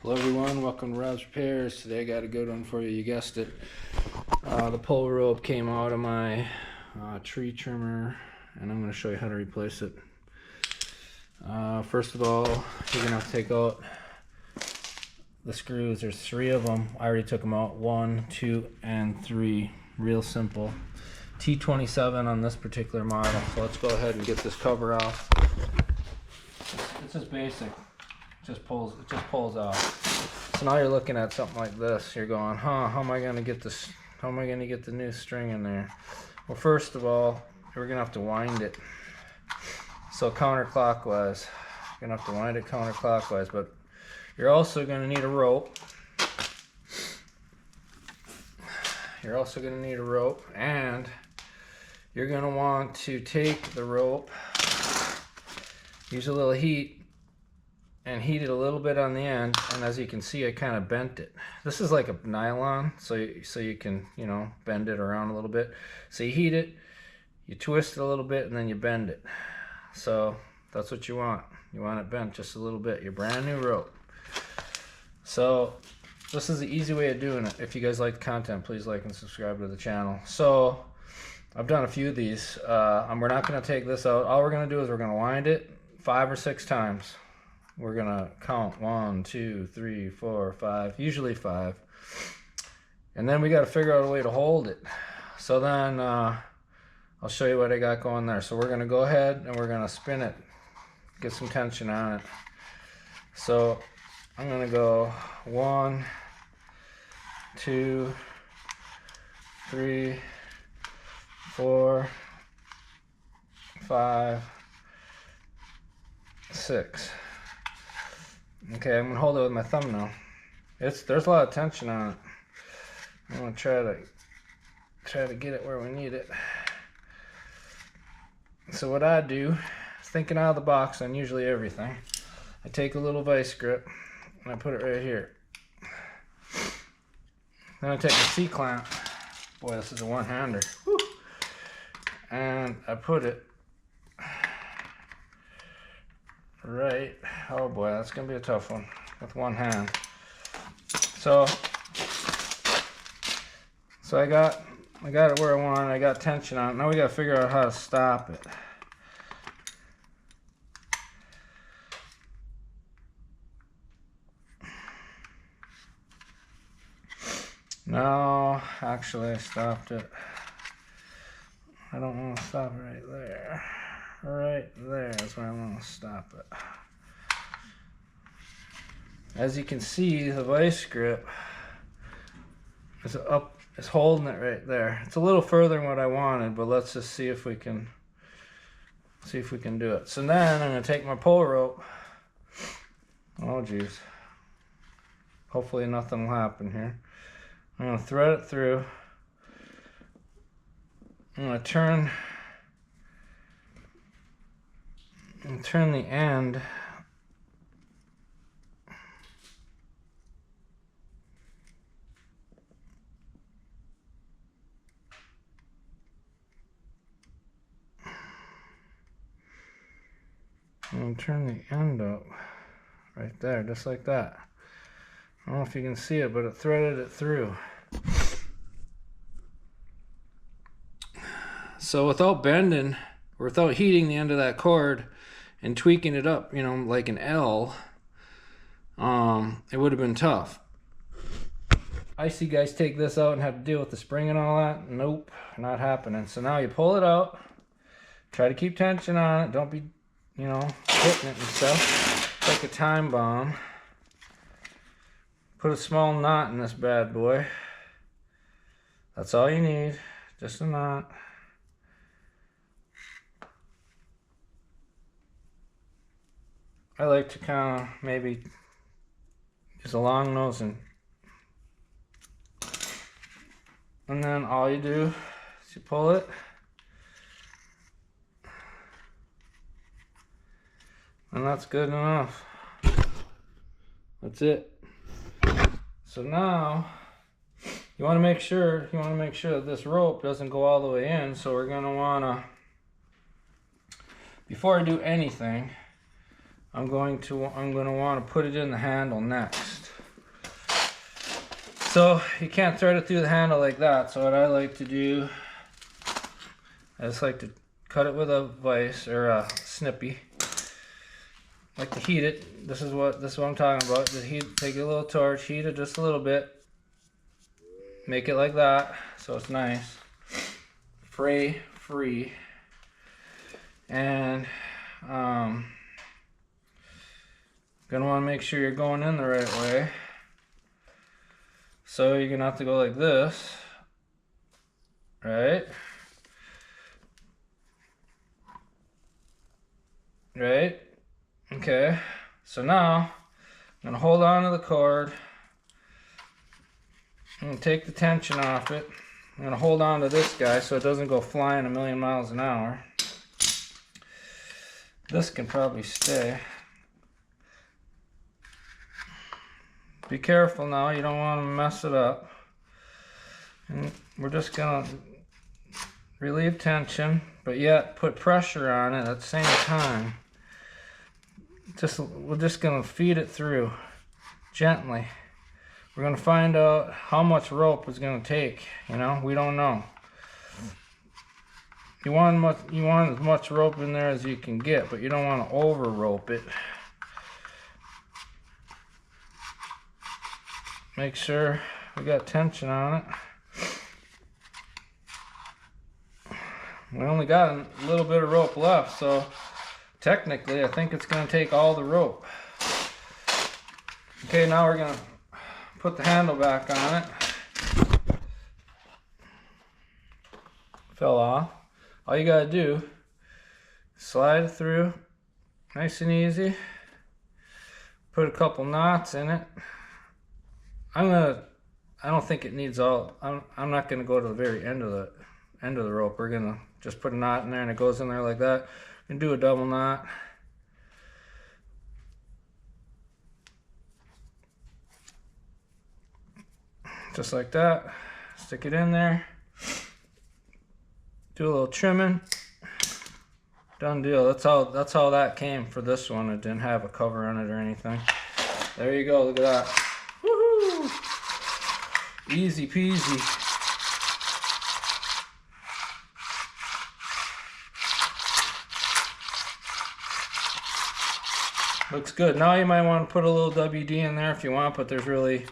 Hello everyone, welcome to Rob's Repairs. Today I got a good one for you, you guessed it. The pull rope came out of my tree trimmer and I'm going to show you how to replace it. First of all, you're going to have to take out the screws. There's 3 of them. I already took them out, 1, 2, and 3. Real simple. T27 on this particular model. So let's go ahead and get this cover off. It's just basic. It just pulls off. So now you're looking at something like this. You're going, how am I going to get this? How am I going to get the new string in there? Well, first of all, we're going to have to wind it. So counterclockwise. You're going to have to wind it counterclockwise, but you're also going to need a rope. You're also going to need a rope, and you're going to want to take the rope, use a little heat, and heat it a little bit on the end. And as you can see, I kind of bent it. This is like a nylon, so you can, bend it around a little bit. So you heat it, you twist it a little bit, and then you bend it. So that's what you want. You want it bent just a little bit. Your brand new rope. So this is the easy way of doing it. If you guys like the content, please like and subscribe to the channel. So I've done a few of these. We're not going to take this out. All we're going to do is we're going to wind it 5 or 6 times. We're going to count 1, 2, 3, 4, 5, usually 5. And then we got to figure out a way to hold it. So then I'll show you what I got going there. So we're going to go ahead and we're going to spin it. Get some tension on it. So I'm going to go 1, 2, 3, 4, 5, 6. Okay, I'm gonna hold it with my thumbnail. There's a lot of tension on it. I'm gonna try to get it where we need it. So what I do, thinking out of the box on usually everything, I take a little vice grip and I put it right here. Then I take a C-clamp. Boy, this is a one-hander. Woo. And I put it right. Oh boy, that's gonna be a tough one with one hand. So I got it where I want. I got tension on it. Now we got to figure out how to stop it. No, actually I stopped it. I don't want to stop it right there. Right there is where I want to stop it. As you can see, the vice grip is holding it right there. It's a little further than what I wanted, but let's just see if we can do it. So then I'm going to take my pull rope. Oh geez. Hopefully nothing will happen here. I'm going to thread it through. I'm going to turn the end up right there, just like that. I don't know if you can see it, but it threaded it through. So without bending, or without heating the end of that cord and tweaking it up, like an L, it would have been tough. I see guys take this out and have to deal with the spring and all that. Nope, not happening. So now you pull it out, try to keep tension on it, don't be, hitting it and stuff. It's like a time bomb. Put a small knot in this bad boy. That's all you need, just a knot. I like to kind of maybe use a long nose and then all you do is you pull it. And that's good enough. That's it. So now you want to make sure that this rope doesn't go all the way in. So we're going to want to, before I do anything, I'm going to want to put it in the handle next. So you can't thread it through the handle like that. So what I like to do, I just like to cut it with a vise or a snippy. Like to heat it. This is what I'm talking about. Just take a little torch, heat it just a little bit. Make it like that, so it's nice. Fray free. And gonna want to make sure you're going in the right way. So you're gonna have to go like this, right? Right? Okay. So now I'm gonna hold on to the cord. I'm gonna take the tension off it. I'm gonna hold on to this guy so it doesn't go flying a million miles an hour. This can probably stay. Be careful now, you don't want to mess it up. And we're just gonna relieve tension, but yet put pressure on it at the same time. We're just gonna feed it through gently. We're gonna find out how much rope it's gonna take. You know, we don't know. You want as much rope in there as you can get, but you don't want to over rope it. Make sure we got tension on it. We only got a little bit of rope left, so technically I think it's going to take all the rope. Okay, now we're going to put the handle back on it. Fell off. All you got to do, slide it through nice and easy. Put a couple knots in it. I don't think it needs all. I'm not gonna go to the very end of the rope. We're gonna just put a knot in there and it goes in there like that. And do a double knot. Just like that. Stick it in there. Do a little trimming. Done deal. That's how that came for this one. It didn't have a cover on it or anything. There you go. Look at that. Woohoo! Easy peasy. Looks good. Now you might want to put a little WD in there if you want, but there's really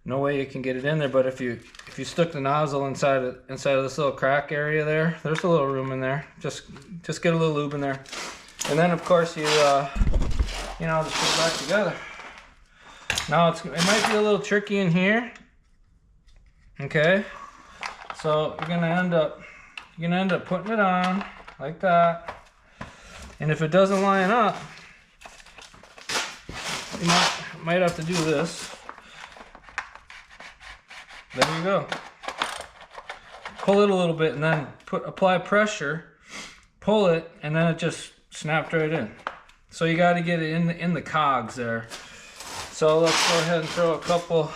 no way you can get it in there. But if you stuck the nozzle inside of this little crack area there, there's a little room in there. Just get a little lube in there, and then of course you just put it back together. Now it might be a little tricky in here. Okay, so you're gonna end up putting it on like that, and if it doesn't line up, you might have to do this. There you go. Pull it a little bit and then apply pressure, pull it, and then it just snapped right in. So you got to get it in the cogs there. So let's go ahead and throw a couple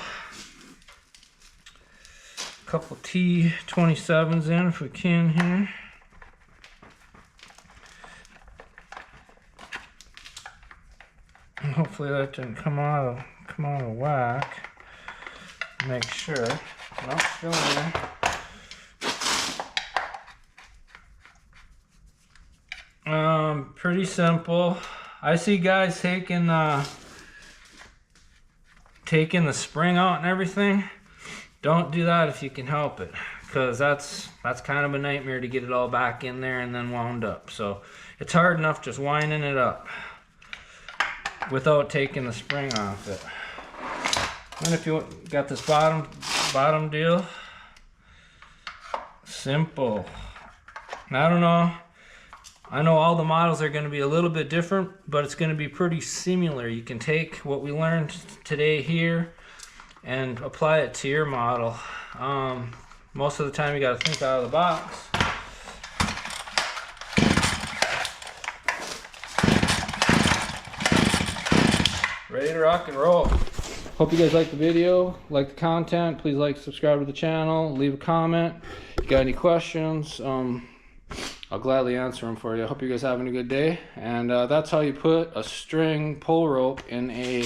T27s in if we can here. And hopefully that didn't come out of whack. Make sure. Nope, still in there. Pretty simple. I see guys taking the spring out and everything. Don't do that if you can help it, because that's kind of a nightmare to get it all back in there and then wound up. So it's hard enough just winding it up without taking the spring off it. And if you got this bottom deal, simple. Now, I don't know. I know all the models are going to be a little bit different, but it's going to be pretty similar. You can take what we learned today here and apply it to your model. Most of the time you got to think out of the box. Ready to rock and roll. Hope you guys like the video, like the content. Please like, subscribe to the channel, leave a comment. If you got any questions, I'll gladly answer them for you. I hope you guys are having a good day. And that's how you put a string pull rope in a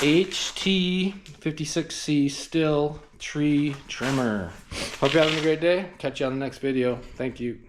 HT56C Stihl tree trimmer. Hope you're having a great day. Catch you on the next video. Thank you.